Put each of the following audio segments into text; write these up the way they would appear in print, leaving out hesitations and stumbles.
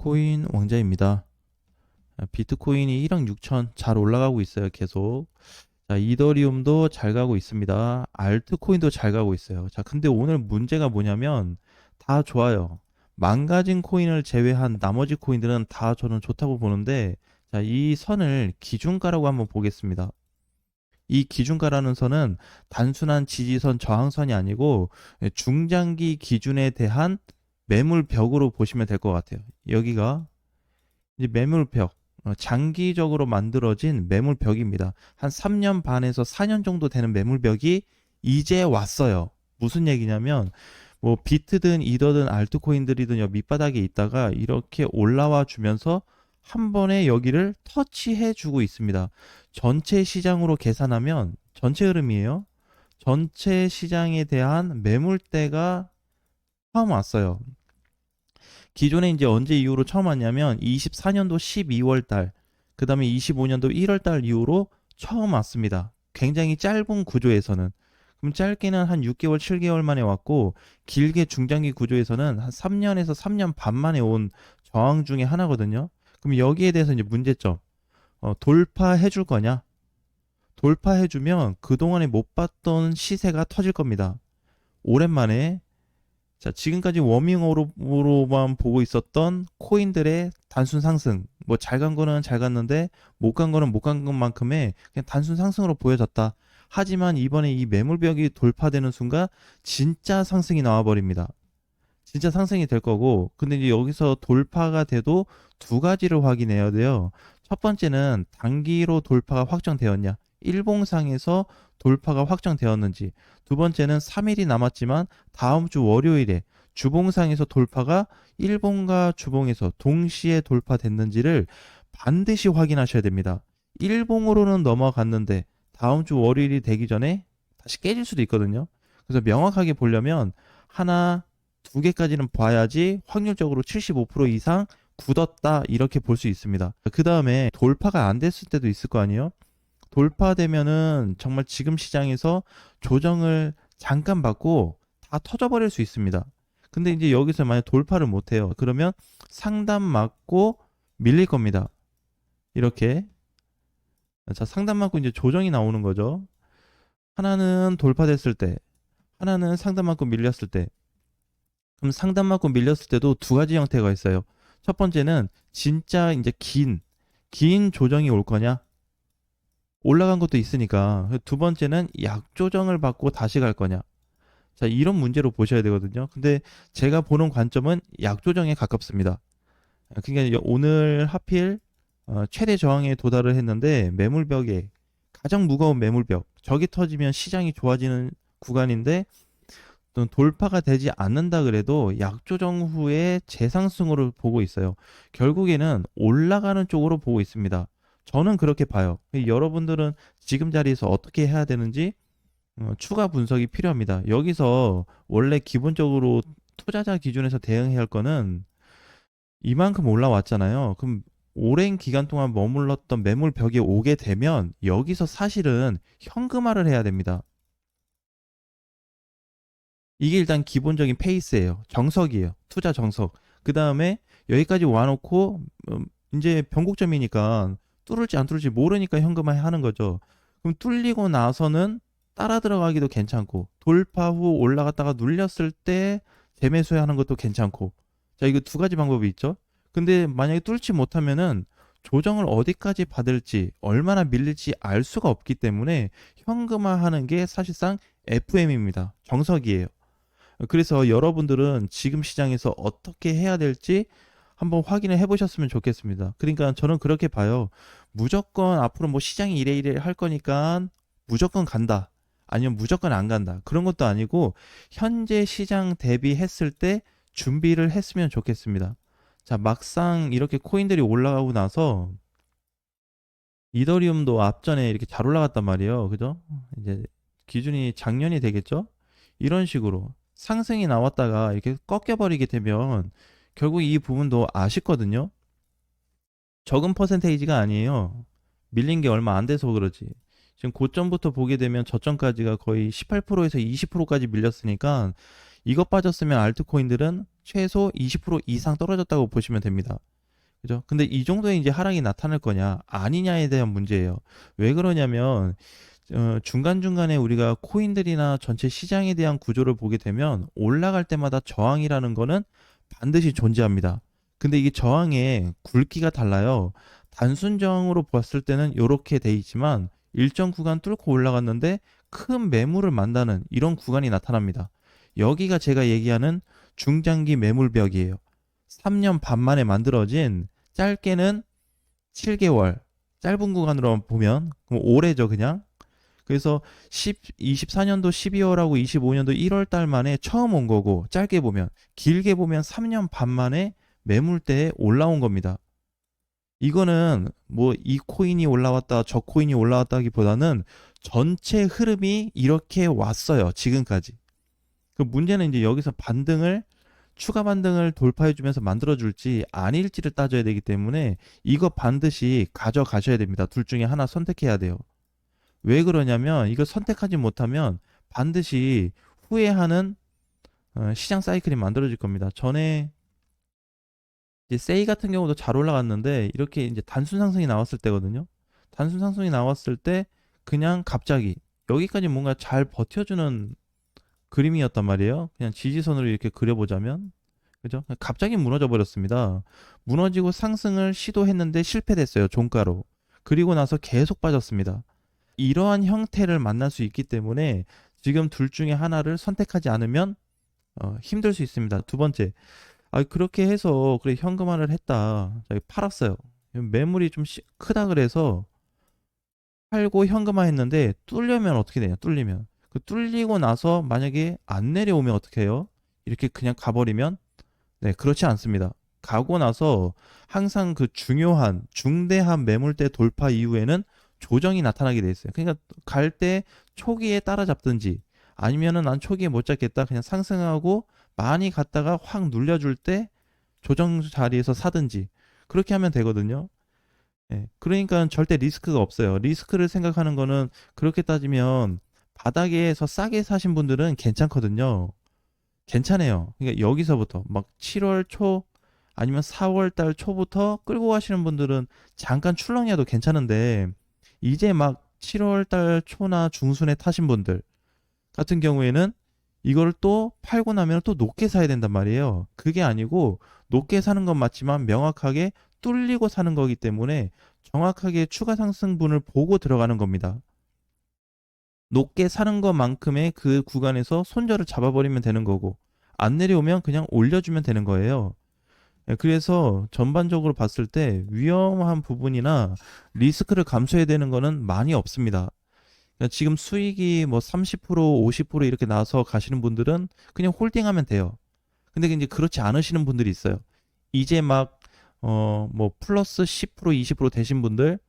비트코인 왕자입니다. 비트코인이 1억 6천 잘 올라가고 있어요. 계속. 자, 이더리움도 잘 가고 있습니다. 알트코인도 잘 가고 있어요. 자, 근데 오늘 문제가 뭐냐면 다 좋아요. 망가진 코인을 제외한 나머지 코인들은 다 저는 좋다고 보는데, 자, 이 선을 기준가라고 한번 보겠습니다. 이 기준가라는 선은 단순한 지지선, 저항선이 아니고 중장기 기준에 대한 매물벽으로 보시면 될 것 같아요. 여기가 이제 매물벽, 장기적으로 만들어진 매물벽입니다. 한 3년 반에서 4년 정도 되는 매물벽이 이제 왔어요. 무슨 얘기냐면 뭐 비트든 이더든 알트코인들이든 여 밑바닥에 있다가 이렇게 올라와 주면서 한 번에 여기를 터치해 주고 있습니다. 전체 시장으로 계산하면 전체 흐름이에요. 전체 시장에 대한 매물대가 처음 왔어요. 기존에 이제 언제 이후로 처음 왔냐면 24년도 12월 달, 그 다음에 25년도 1월 달 이후로 처음 왔습니다. 굉장히 짧은 구조에서는. 그럼 짧게는 한 6개월, 7개월 만에 왔고, 길게 중장기 구조에서는 한 3년에서 3년 반 만에 온 저항 중에 하나거든요. 그럼 여기에 대해서 이제 문제점, 돌파해 줄 거냐? 돌파해 주면 그동안에 못 봤던 시세가 터질 겁니다. 오랜만에 자, 지금까지 워밍으로만 보고 있었던 코인들의 단순 상승. 뭐 잘 간 거는 잘 갔는데 못 간 거는 못 간 것만큼의 그냥 단순 상승으로 보여졌다. 하지만 이번에 이 매물벽이 돌파되는 순간 진짜 상승이 나와 버립니다. 진짜 상승이 될 거고, 근데 이제 여기서 돌파가 돼도 두 가지를 확인해야 돼요. 첫 번째는 단기로 돌파가 확정되었냐, 일봉상에서 돌파가 확정되었는지. 두 번째는 3일이 남았지만 다음 주 월요일에 주봉상에서 돌파가 일봉과 주봉에서 동시에 돌파됐는지를 반드시 확인하셔야 됩니다. 일봉으로는 넘어갔는데 다음 주 월요일이 되기 전에 다시 깨질 수도 있거든요. 그래서 명확하게 보려면 하나, 두 개까지는 봐야지 확률적으로 75% 이상 굳었다 이렇게 볼 수 있습니다. 그 다음에 돌파가 안 됐을 때도 있을 거 아니에요? 돌파되면은 정말 지금 시장에서 조정을 잠깐 받고 다 터져버릴 수 있습니다. 근데 이제 여기서 만약 돌파를 못해요. 그러면 상단 맞고 밀릴 겁니다. 이렇게. 자, 상단 맞고 이제 조정이 나오는 거죠. 하나는 돌파됐을 때, 하나는 상단 맞고 밀렸을 때. 그럼 상단 맞고 밀렸을 때도 두 가지 형태가 있어요. 첫 번째는 진짜 이제 긴 조정이 올 거냐? 올라간 것도 있으니까. 두 번째는 약조정을 받고 다시 갈 거냐. 자, 이런 문제로 보셔야 되거든요. 근데 제가 보는 관점은 약조정에 가깝습니다. 그러니까 오늘 하필 최대 저항에 도달을 했는데 매물벽에 가장 무거운 매물벽, 저기 터지면 시장이 좋아지는 구간인데 또 돌파가 되지 않는다 그래도 약조정 후에 재상승으로 보고 있어요. 결국에는 올라가는 쪽으로 보고 있습니다. 저는 그렇게 봐요. 여러분들은 지금 자리에서 어떻게 해야 되는지 추가 분석이 필요합니다. 여기서 원래 기본적으로 투자자 기준에서 대응해야 할 거는 이만큼 올라왔잖아요. 그럼 오랜 기간 동안 머물렀던 매물 벽에 오게 되면 여기서 사실은 현금화를 해야 됩니다. 이게 일단 기본적인 페이스예요. 정석이에요. 투자 정석. 그 다음에 여기까지 와놓고 이제 변곡점이니까 뚫을지 안 뚫을지 모르니까 현금화 하는 거죠. 그럼 뚫리고 나서는 따라 들어가기도 괜찮고 돌파 후 올라갔다가 눌렸을 때 재매수하는 것도 괜찮고. 자, 이거 두 가지 방법이 있죠. 근데 만약에 뚫지 못하면은 조정을 어디까지 받을지 얼마나 밀릴지 알 수가 없기 때문에 현금화하는 게 사실상 FM입니다. 정석이에요. 그래서 여러분들은 지금 시장에서 어떻게 해야 될지 한번 확인을 해보셨으면 좋겠습니다. 그러니까 저는 그렇게 봐요. 무조건 앞으로 뭐 시장이 이래 할 거니까 무조건 간다. 아니면 무조건 안 간다. 그런 것도 아니고 현재 시장 대비했을 때 준비를 했으면 좋겠습니다. 자, 막상 이렇게 코인들이 올라가고 나서 이더리움도 앞전에 이렇게 잘 올라갔단 말이에요. 그죠? 이제 기준이 작년이 되겠죠? 이런 식으로 상승이 나왔다가 이렇게 꺾여버리게 되면 결국 이 부분도 아쉽거든요. 적은 퍼센테이지가 아니에요. 밀린 게 얼마 안 돼서 그러지. 지금 고점부터 보게 되면 저점까지가 거의 18%에서 20%까지 밀렸으니까 이것 빠졌으면 알트코인들은 최소 20% 이상 떨어졌다고 보시면 됩니다. 그죠? 근데 이 정도의 이제 하락이 나타날 거냐, 아니냐에 대한 문제예요. 왜 그러냐면, 중간중간에 우리가 코인들이나 전체 시장에 대한 구조를 보게 되면 올라갈 때마다 저항이라는 거는 반드시 존재합니다. 근데 이게 저항의 굵기가 달라요. 단순 저항으로 봤을 때는 이렇게 돼 있지만 일정 구간 뚫고 올라갔는데 큰 매물을 만나는 이런 구간이 나타납니다. 여기가 제가 얘기하는 중장기 매물벽이에요. 3년 반 만에 만들어진 짧게는 7개월, 짧은 구간으로 보면 그럼 올해죠 그냥. 그래서 24년도 12월하고 25년도 1월 달 만에 처음 온 거고, 짧게 보면, 길게 보면 3년 반 만에 매물대에 올라온 겁니다. 이거는 뭐 이 코인이 올라왔다 저 코인이 올라왔다기보다는 전체 흐름이 이렇게 왔어요 지금까지. 그 문제는 이제 여기서 추가 반등을 돌파해주면서 만들어줄지 아닐지를 따져야 되기 때문에 이거 반드시 가져가셔야 됩니다. 둘 중에 하나 선택해야 돼요. 왜 그러냐면 이거 선택하지 못하면 반드시 후회하는 시장 사이클이 만들어질 겁니다. 전에 이제 세이 같은 경우도 잘 올라갔는데 이렇게 이제 단순 상승이 나왔을 때거든요. 단순 상승이 나왔을 때 그냥 갑자기 여기까지 뭔가 잘 버텨주는 그림이었단 말이에요. 그냥 지지선으로 이렇게 그려보자면, 그죠? 갑자기 무너져 버렸습니다. 무너지고 상승을 시도했는데 실패됐어요. 종가로. 그리고 나서 계속 빠졌습니다. 이러한 형태를 만날 수 있기 때문에 지금 둘 중에 하나를 선택하지 않으면 힘들 수 있습니다. 두 번째, 그렇게 해서 그래 현금화를 했다. 팔았어요. 매물이 좀 크다 그래서 팔고 현금화했는데 뚫려면 어떻게 되냐? 뚫리면 그 뚫리고 나서 만약에 안 내려오면 어떻게 해요? 이렇게 그냥 가버리면 네, 그렇지 않습니다. 가고 나서 항상 그 중요한 중대한 매물대 돌파 이후에는 조정이 나타나게 돼 있어요. 그러니까 갈 때 초기에 따라잡든지 아니면은 난 초기에 못 잡겠다 그냥 상승하고 많이 갔다가 확 눌려줄 때 조정 자리에서 사든지 그렇게 하면 되거든요. 예, 그러니까 절대 리스크가 없어요. 리스크를 생각하는 거는 그렇게 따지면 바닥에서 싸게 사신 분들은 괜찮거든요. 괜찮아요. 그러니까 여기서부터 막 7월 초 아니면 4월 달 초부터 끌고 가시는 분들은 잠깐 출렁이어도 괜찮은데 이제 막 7월 달 초나 중순에 타신 분들 같은 경우에는 이걸 또 팔고 나면 또 높게 사야 된단 말이에요. 그게 아니고 높게 사는 건 맞지만 명확하게 뚫리고 사는 거기 때문에 정확하게 추가 상승분을 보고 들어가는 겁니다. 높게 사는 것만큼의 그 구간에서 손절을 잡아버리면 되는 거고 안 내려오면 그냥 올려주면 되는 거예요. 예, 그래서 전반적으로 봤을 때 위험한 부분이나 리스크를 감수해야 되는 거는 많이 없습니다. 그러니까 지금 수익이 뭐 30%, 50% 이렇게 나와서 가시는 분들은 그냥 홀딩하면 돼요. 근데 이제 그렇지 않으시는 분들이 있어요. 이제 막, 뭐 플러스 10%, 20% 되신 분들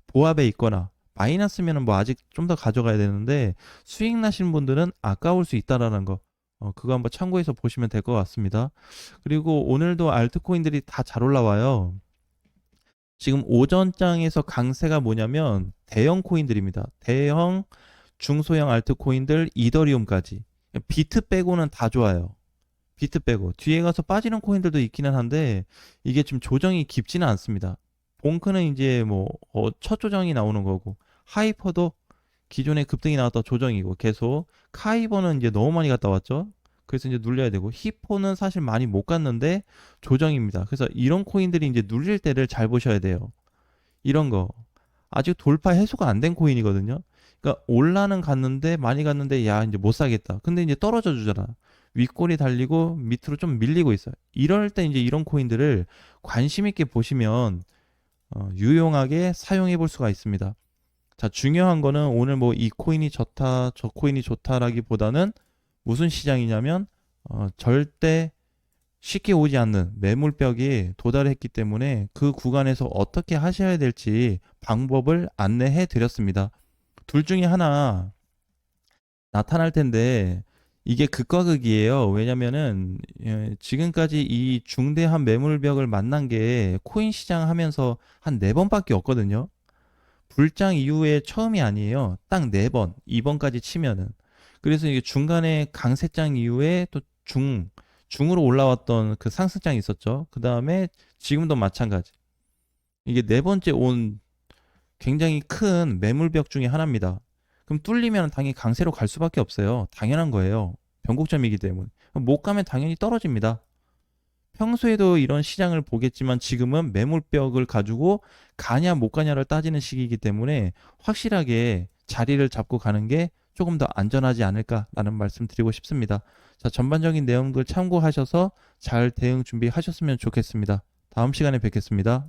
보합에 있거나 마이너스면은 뭐 아직 좀 더 가져가야 되는데 수익 나신 분들은 아까울 수 있다라는 거. 그거 한번 참고해서 보시면 될 것 같습니다. 그리고 오늘도 알트코인들이 다 잘 올라와요. 지금 오전장에서 강세가 뭐냐면 대형 코인들입니다. 대형 중소형 알트코인들 이더리움까지. 비트 빼고는 다 좋아요. 비트 빼고. 뒤에 가서 빠지는 코인들도 있기는 한데 이게 좀 조정이 깊지는 않습니다. 봉크는 이제 뭐 첫 조정이 나오는 거고 하이퍼도 기존에 급등이 나왔다 조정이고 계속 카이버는 이제 너무 많이 갔다 왔죠. 그래서 이제 눌려야 되고 히포는 사실 많이 못 갔는데 조정입니다. 그래서 이런 코인들이 이제 눌릴 때를 잘 보셔야 돼요. 이런 거 아직 돌파 해소가 안 된 코인이거든요. 그러니까 올라는 갔는데 많이 갔는데 야 이제 못 사겠다. 근데 이제 떨어져 주잖아. 윗골이 달리고 밑으로 좀 밀리고 있어요. 이럴 때 이제 이런 코인들을 관심 있게 보시면 유용하게 사용해 볼 수가 있습니다. 자, 중요한 거는 오늘 뭐 이 코인이 좋다, 저 코인이 좋다라기보다는 무슨 시장이냐면 절대 쉽게 오지 않는 매물벽이 도달했기 때문에 그 구간에서 어떻게 하셔야 될지 방법을 안내해 드렸습니다. 둘 중에 하나 나타날 텐데 이게 극과 극이에요. 왜냐면은 지금까지 이 중대한 매물벽을 만난 게 코인 시장 하면서 한 네 번밖에 없거든요. 불장 이후에 처음이 아니에요. 딱 네 번, 2번까지 치면은. 그래서 이게 중간에 강세장 이후에 또 중으로 올라왔던 그 상승장이 있었죠. 그 다음에 지금도 마찬가지. 이게 네 번째 온 굉장히 큰 매물벽 중에 하나입니다. 그럼 뚫리면 당연히 강세로 갈 수밖에 없어요. 당연한 거예요. 변곡점이기 때문에. 못 가면 당연히 떨어집니다. 평소에도 이런 시장을 보겠지만 지금은 매물벽을 가지고 가냐 못 가냐를 따지는 시기이기 때문에 확실하게 자리를 잡고 가는 게 조금 더 안전하지 않을까라는 말씀 드리고 싶습니다. 자, 전반적인 내용들 참고하셔서 잘 대응 준비하셨으면 좋겠습니다. 다음 시간에 뵙겠습니다.